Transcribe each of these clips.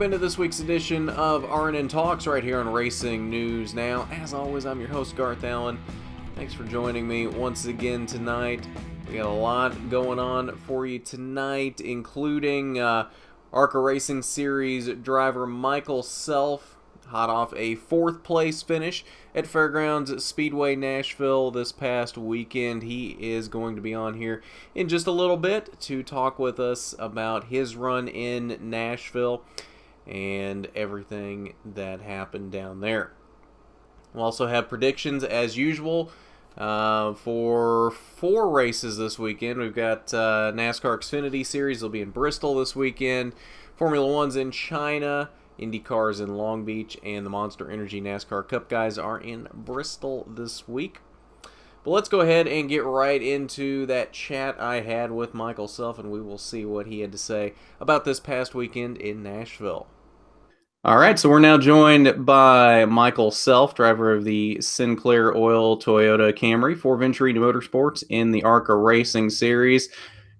into this week's edition of RNN Talks right here on Racing News Now. As always, I'm your host, Garth Allen. Thanks for joining me once again tonight. We got a lot going on for you tonight, including ARCA Racing Series driver Michael Self, hot off a 4th place finish at Fairgrounds Speedway Nashville this past weekend. He is going to be on here in just a little bit to talk with us about his run in Nashville and everything that happened down there. We'll also have predictions as usual for 4 races this weekend. We've got NASCAR Xfinity Series will be in Bristol this weekend, Formula One's in China, IndyCar's in Long Beach, and the Monster Energy NASCAR Cup guys are in Bristol this week. But let's go ahead and get right into that chat I had with Michael Self, and we will see what he had to say about this past weekend in Nashville. All right, so we're now joined by Michael Self, driver of the Sinclair Oil Toyota Camry for Venturini Motorsports in the ARCA Racing Series,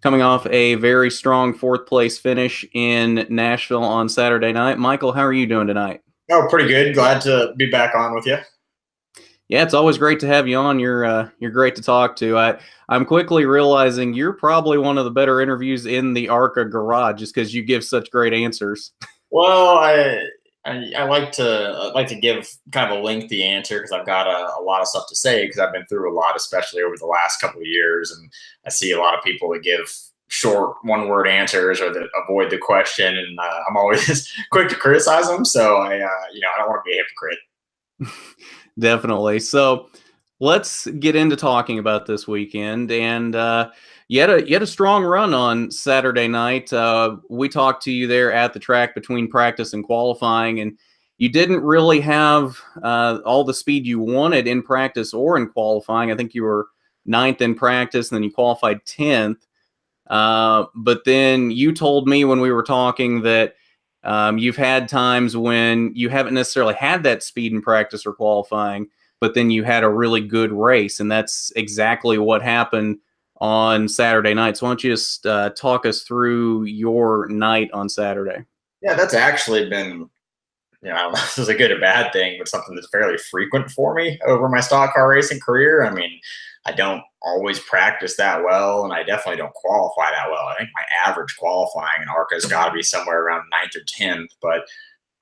coming off a very strong 4th place finish in Nashville on Saturday night. Michael, how are you doing tonight? Oh, pretty good. Glad to be back on with you. Yeah, it's always great to have you on. You're great to talk to. I'm quickly realizing you're probably one of the better interviews in the ARCA garage just because you give such great answers. Well, I like to give kind of a lengthy answer because I've got a lot of stuff to say because I've been through a lot, especially over the last couple of years, and I see a lot of people that give short one-word answers or that avoid the question, and I'm always quick to criticize them. So I don't want to be a hypocrite. Definitely. So let's get into talking about this weekend. And you had a strong run on Saturday night. We talked to you there at the track between practice and qualifying, and you didn't really have all the speed you wanted in practice or in qualifying. I think you were 9th in practice, and then you qualified 10th. But then you told me when we were talking that you've had times when you haven't necessarily had that speed in practice or qualifying, but then you had a really good race, and that's exactly what happened on Saturday night. So why don't you just talk us through your night on Saturday? Yeah, that's actually been, I don't know if this is a good or bad thing, but something that's fairly frequent for me over my stock car racing career. I mean, I don't always practice that well, and I definitely don't qualify that well. I think my average qualifying in ARCA has got to be somewhere around 9th or 10th, but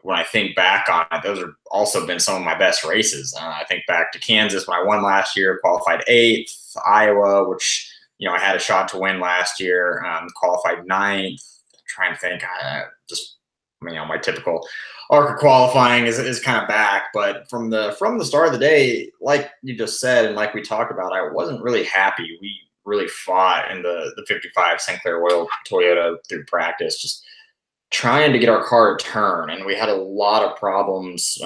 when I think back on it, those have also been some of my best races. I think back to Kansas when I won last year, qualified 8th, Iowa, which I had a shot to win last year, qualified 9th. Trying to think, my typical ARCA qualifying is kind of back, but from the start of the day, like you just said, and like we talked about, I wasn't really happy. We really fought in the 55 Sinclair Oil Toyota through practice, just trying to get our car to turn, and we had a lot of problems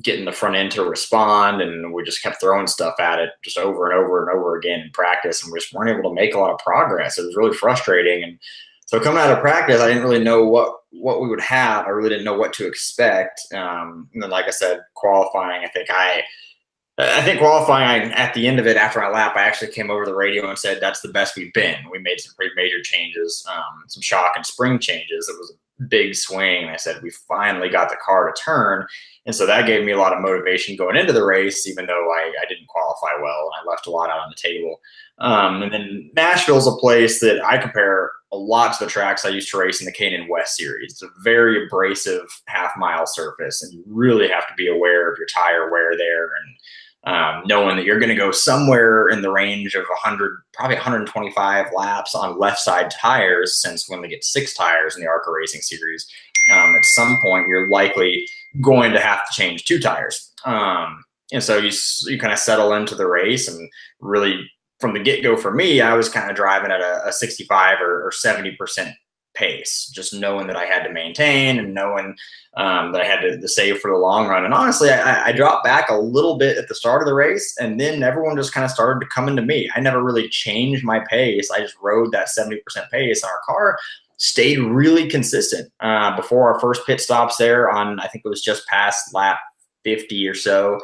getting the front end to respond, and we just kept throwing stuff at it just over and over and over again in practice, and we just weren't able to make a lot of progress. It was really frustrating, and so coming out of practice, I didn't really know what we would have. I really didn't know what to expect, and then, like I said, qualifying, I think qualifying at the end of it, after my lap, I actually came over the radio and said, that's the best we've been. We made some pretty major changes, some shock and spring changes. It was a big swing. I said, we finally got the car to turn. And so that gave me a lot of motivation going into the race, even though I didn't qualify well and I left a lot out on the table. And then Nashville's a place that I compare a lot to the tracks I used to race in the K&N West Series. It's a very abrasive half-mile surface, and you really have to be aware of your tire wear there, and knowing that you're going to go somewhere in the range of 100, probably 125 laps on left side tires, since we only get 6 tires in the ARCA Racing Series. At some point, you're likely going to have to change 2 tires. And so you kind of settle into the race, and really from the get-go for me, I was kind of driving at a 65 or 70% pace, just knowing that I had to maintain and knowing that I had to save for the long run. And honestly, I dropped back a little bit at the start of the race, and then everyone just kind of started to come into me. I never really changed my pace. I just rode that 70% pace, and our car stayed really consistent before our first pit stops there on, I think it was just past lap 50 or so.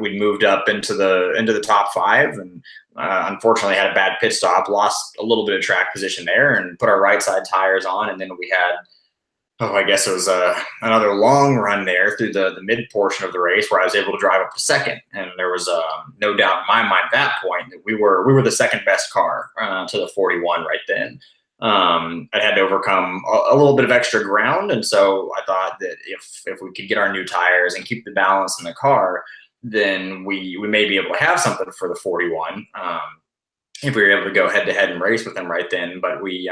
We moved up into the top 5, and unfortunately had a bad pit stop, lost a little bit of track position there, and put our right side tires on. And then we had I guess it was another long run there through the mid portion of the race where I was able to drive up to second, and there was no doubt in my mind at that point that we were the second best car to the 41 right then. I had to overcome a little bit of extra ground, and so I thought that if we could get our new tires and keep the balance in the car, then we may be able to have something for the 41. If we were able to go head to head and race with them right then, but we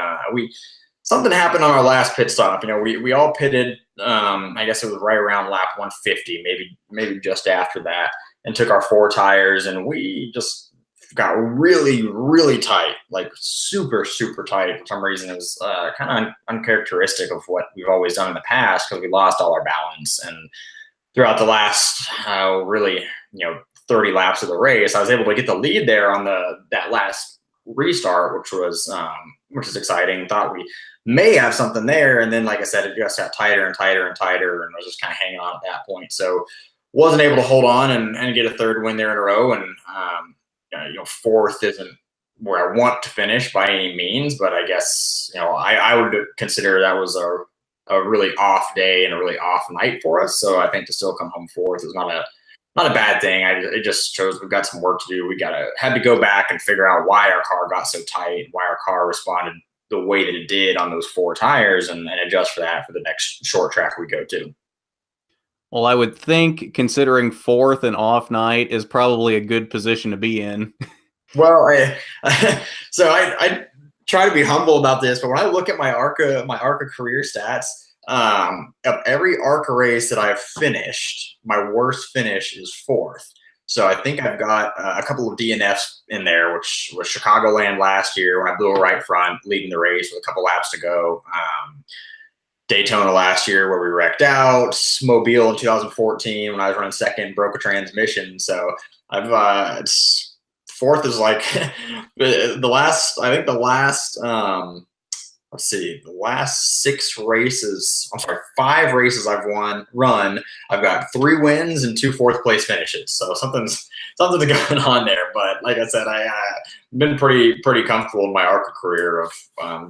something happened on our last pit stop. We all pitted. I guess it was right around lap 150, maybe just after that, and took our 4 tires, and we just got really, really tight, like super, super tight. For some reason, it was kind of uncharacteristic of what we've always done in the past because we lost all our balance. And throughout the last really 30 laps of the race, I was able to get the lead there on that last restart, which is exciting. Thought we may have something there, and then, like I said, it just got tighter and tighter and tighter, and I was just kind of hanging on at that point. So wasn't able to hold on and get a third win there in a row. And fourth isn't where I want to finish by any means, but I guess I would consider that was a really off day and a really off night for us. So I think to still come home fourth is not a bad thing. It just shows we've got some work to do. We had to go back and figure out why our car got so tight, why our car responded the way that it did on those 4 tires, and adjust for that for the next short track we go to. Well, I would think considering fourth and off night is probably a good position to be in. Well, I try to be humble about this, but when I look at my ARCA career stats, of every ARCA race that I've finished, my worst finish is fourth. So I think I've got a couple of DNFs in there, which was Chicagoland last year when I blew a right front leading the race with a couple laps to go. Daytona last year where we wrecked out. Mobile in 2014 when I was running second, broke a transmission. So I've fourth is like the last the last 6 races, 5 races I've run, I've got 3 wins and 2 fourth place finishes. So something's going on there. But like I said, I've been pretty comfortable in my ARCA career of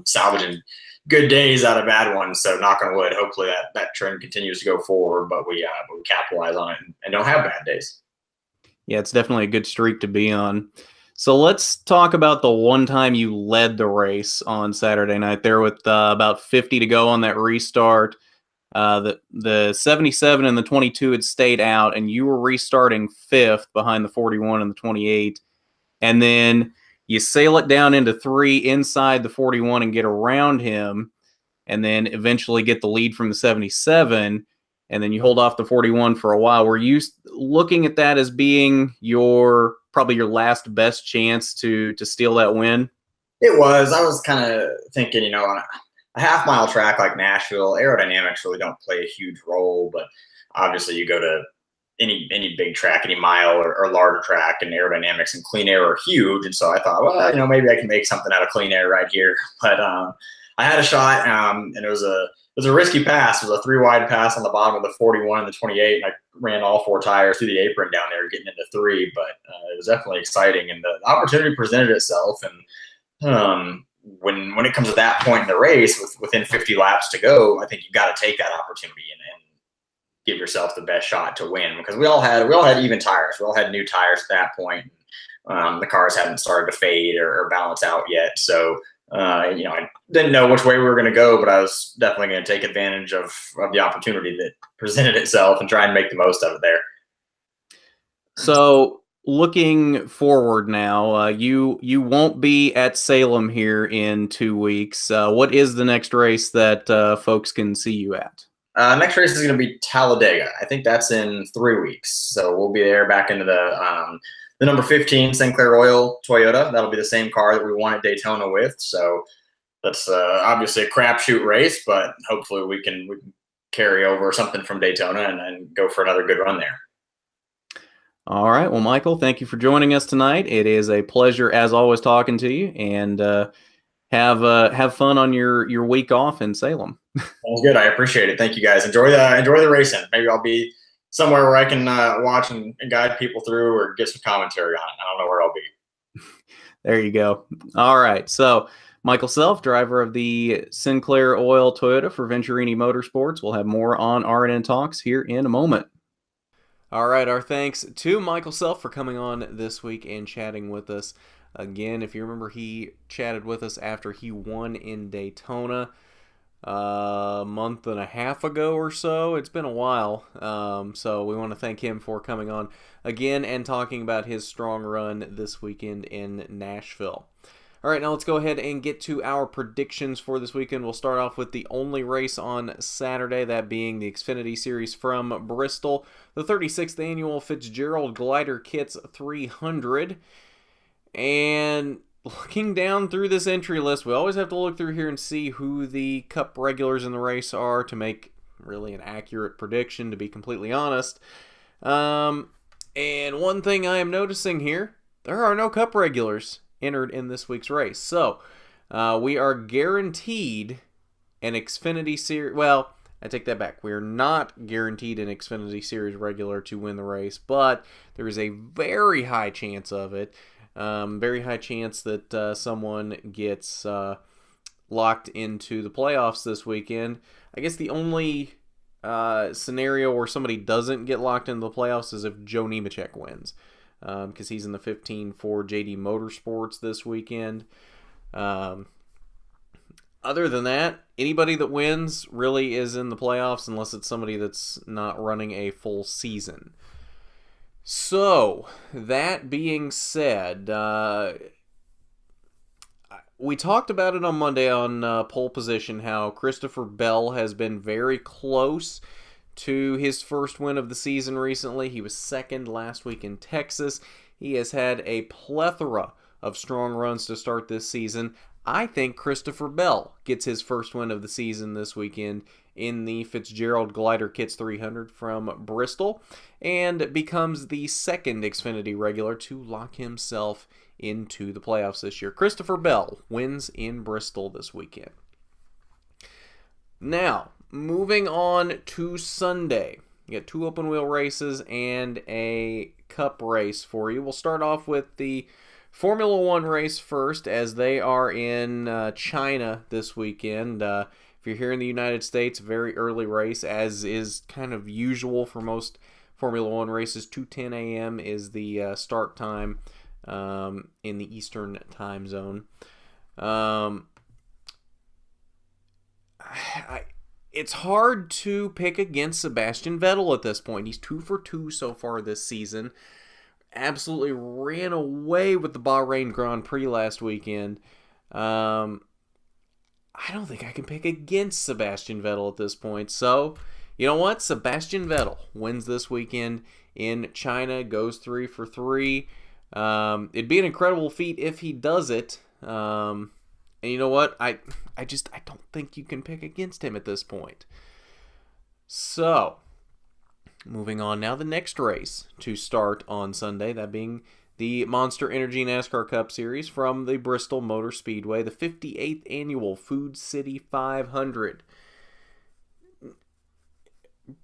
salvaging good days out of bad ones. So knock on wood, hopefully that trend continues to go forward, but we capitalize on it and don't have bad days. Yeah, it's definitely a good streak to be on. So let's talk about the one time you led the race on Saturday night there with about 50 to go on that restart. The 77 and the 22 had stayed out, and you were restarting 5th behind the 41 and the 28. And then you sail it down into 3 inside the 41 and get around him, and then eventually get the lead from the 77. And then you hold off the 41 for a while. Were you looking at that as being probably your last best chance to steal that win? It was. I was kind of thinking, on a half-mile track like Nashville, aerodynamics really don't play a huge role, but obviously you go to any big track, any mile or larger track, and aerodynamics and clean air are huge. And so I thought, well, maybe I can make something out of clean air right here. But I had a shot, and it was a risky pass. It was a 3-wide pass on the bottom of the 41 and the 28, and I ran all 4 tires through the apron down there, getting into 3. But it was definitely exciting, and the opportunity presented itself. And when it comes to that point in the race, within 50 laps to go, I think you've got to take that opportunity and give yourself the best shot to win, because we all had even tires. We all had new tires at that point. The cars hadn't started to fade or balance out yet. So, I didn't know which way we were going to go, but I was definitely going to take advantage of the opportunity that presented itself and try and make the most of it there. So looking forward now, you won't be at Salem here in 2 weeks. What is the next race that folks can see you at? Next race is going to be Talladega. I think that's in 3 weeks. So we'll be there back into the number 15 Sinclair Oil Toyota. That'll be the same car that we won at Daytona with. So that's obviously a crapshoot race, but hopefully we can carry over something from Daytona and go for another good run there. All right. Well, Michael, thank you for joining us tonight. It is a pleasure, as always, talking to you, and have fun on your week off in Salem. Sounds good. I appreciate it. Thank you, guys. Enjoy the racing. Maybe I'll be somewhere where I can watch and guide people through or get some commentary on it. I don't know where I'll be. There you go. All right. So Michael Self, driver of the Sinclair Oil Toyota for Venturini Motorsports. We'll have more on RNN Talks here in a moment. All right, our thanks to Michael Self for coming on this week and chatting with us. Again, if you remember, he chatted with us after he won in Daytona a month and a half ago or so. It's been a while, so we want to thank him for coming on again and talking about his strong run this weekend in Nashville. All right, now let's go ahead and get to our predictions for this weekend. We'll start off with the only race on Saturday, that being the Xfinity Series from Bristol, the 36th Annual Fitzgerald Glider Kits 300. And looking down through this entry list, we always have to look through here and see who the Cup regulars in the race are to make really an accurate prediction, to be completely honest. And one thing I am noticing here, there are no Cup regulars entered in this week's race. So, we are guaranteed an Xfinity Series. Well, I take that back. We are not guaranteed an Xfinity Series regular to win the race, but there is a very high chance of it. Very high chance that someone gets locked into the playoffs this weekend. I guess the only scenario where somebody doesn't get locked into the playoffs is if Joe Nemechek wins, because he's in the 15 for JD Motorsports this weekend. Other than that, anybody that wins really is in the playoffs unless it's somebody that's not running a full season. So, that being said, we talked about it on Monday on Pole Position, how Christopher Bell has been very close to his first win of the season recently. He was second last week in Texas. He has had a plethora of strong runs to start this season. I think Christopher Bell gets his first win of the season this weekend in the Fitzgerald Glider Kits 300 from Bristol, and becomes the second Xfinity regular to lock himself into the playoffs this year. Christopher Bell wins in Bristol this weekend. Now, moving on to Sunday. You got two open wheel races and a Cup race for you. We'll start off with the Formula One race first, as they are in China this weekend. If you're here in the United States, very early race, as is kind of usual for most Formula One races. 2:10 a.m. is the start time in the Eastern time zone. It's hard to pick against Sebastian Vettel at this point. He's 2 for 2 so far this season. Absolutely ran away with the Bahrain Grand Prix last weekend. I don't think I can pick against Sebastian Vettel at this point. So, you know what? Sebastian Vettel wins this weekend in China, goes 3 for 3. It'd be an incredible feat if he does it. And you know what? I don't think you can pick against him at this point. So, moving on now, the next race to start on Sunday, that being the Monster Energy NASCAR Cup Series from the Bristol Motor Speedway, the 58th Annual Food City 500.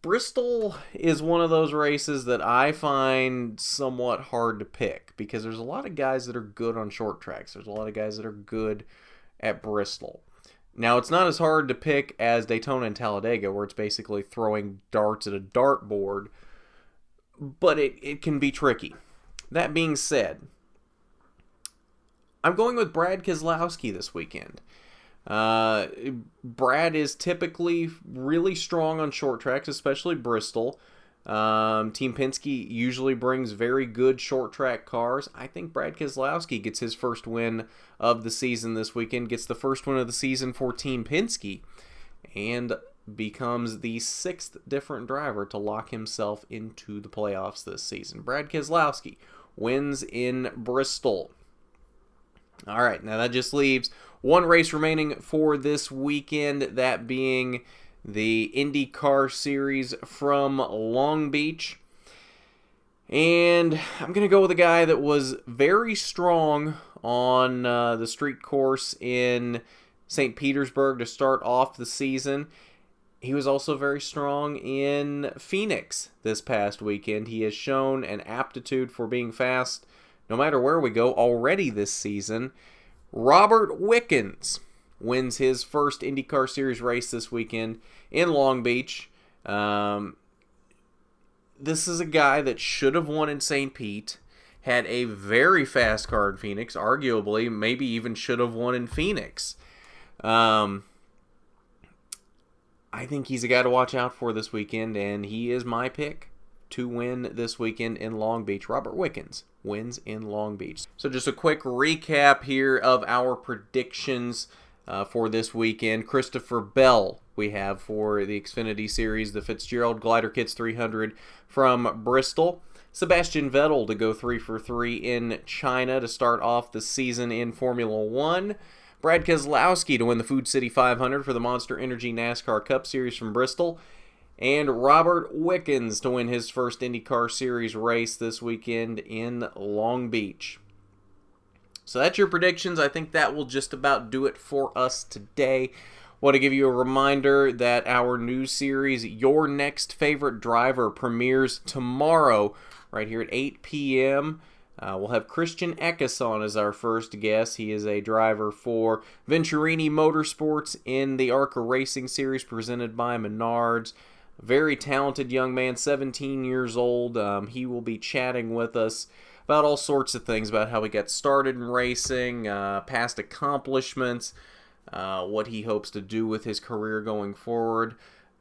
Bristol is one of those races that I find somewhat hard to pick, because there's a lot of guys that are good on short tracks. There's a lot of guys that are good at Bristol. Now, it's not as hard to pick as Daytona and Talladega, where it's basically throwing darts at a dartboard, but it can be tricky. That being said, I'm going with Brad Keselowski this weekend. Brad is typically really strong on short tracks, especially Bristol. Team Penske usually brings very good short track cars. I think Brad Keselowski gets his first win of the season this weekend, gets the first win of the season for Team Penske, and becomes the 6th different driver to lock himself into the playoffs this season. Brad Keselowski wins in Bristol. All right, now that just leaves one race remaining for this weekend, that being the IndyCar Series from Long Beach. And I'm going to go with a guy that was very strong on the street course in St. Petersburg to start off the season. He was also very strong in Phoenix this past weekend. He has shown an aptitude for being fast no matter where we go already this season. Robert Wickens wins his first IndyCar Series race this weekend in Long Beach. This is a guy that should have won in St. Pete, had a very fast car in Phoenix, arguably, maybe even should have won in Phoenix. I think he's a guy to watch out for this weekend, and he is my pick to win this weekend in Long Beach. Robert Wickens wins in Long Beach. So just a quick recap here of our predictions for this weekend. Christopher Bell we have for the Xfinity Series, the Fitzgerald Glider Kits 300 from Bristol. Sebastian Vettel to go 3 for 3 in China to start off the season in Formula 1. Brad Keselowski to win the Food City 500 for the Monster Energy NASCAR Cup Series from Bristol. And Robert Wickens to win his first IndyCar Series race this weekend in Long Beach. So that's your predictions. I think that will just about do it for us today. Want to give you a reminder that our new series, Your Next Favorite Driver, premieres tomorrow right here at 8 p.m. We'll have Christian Eckes on as our first guest. He is a driver for Venturini Motorsports in the ARCA Racing Series presented by Menards. Very talented young man, 17 years old. He will be chatting with us about all sorts of things, about how he got started in racing, past accomplishments, what he hopes to do with his career going forward.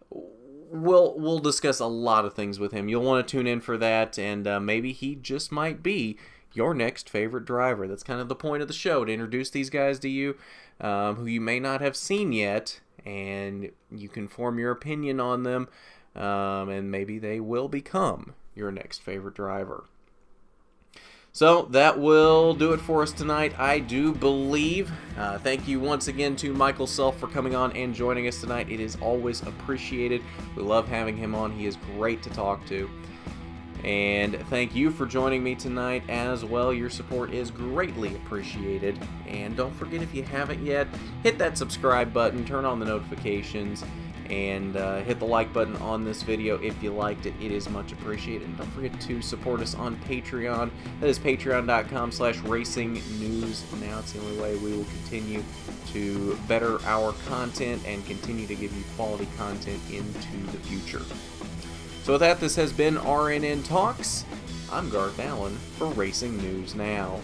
We'll discuss a lot of things with him. You'll want to tune in for that, and maybe he just might be your next favorite driver. That's kind of the point of the show, to introduce these guys to you who you may not have seen yet, and you can form your opinion on them, and maybe they will become your next favorite driver. So that will do it for us tonight, I do believe. Thank you once again to Michael Self for coming on and joining us tonight. It is always appreciated. We love having him on. He is great to talk to. And thank you for joining me tonight as well. Your support is greatly appreciated. And don't forget, if you haven't yet, hit that subscribe button, turn on the notifications, and hit the like button on this video if you liked it. It is much appreciated. And don't forget to support us on Patreon. That is patreon.com/racingnews. Now it's the only way we will continue to better our content and continue to give you quality content into the future. So with that, this has been RNN Talks. I'm Garth Allen for Racing News Now.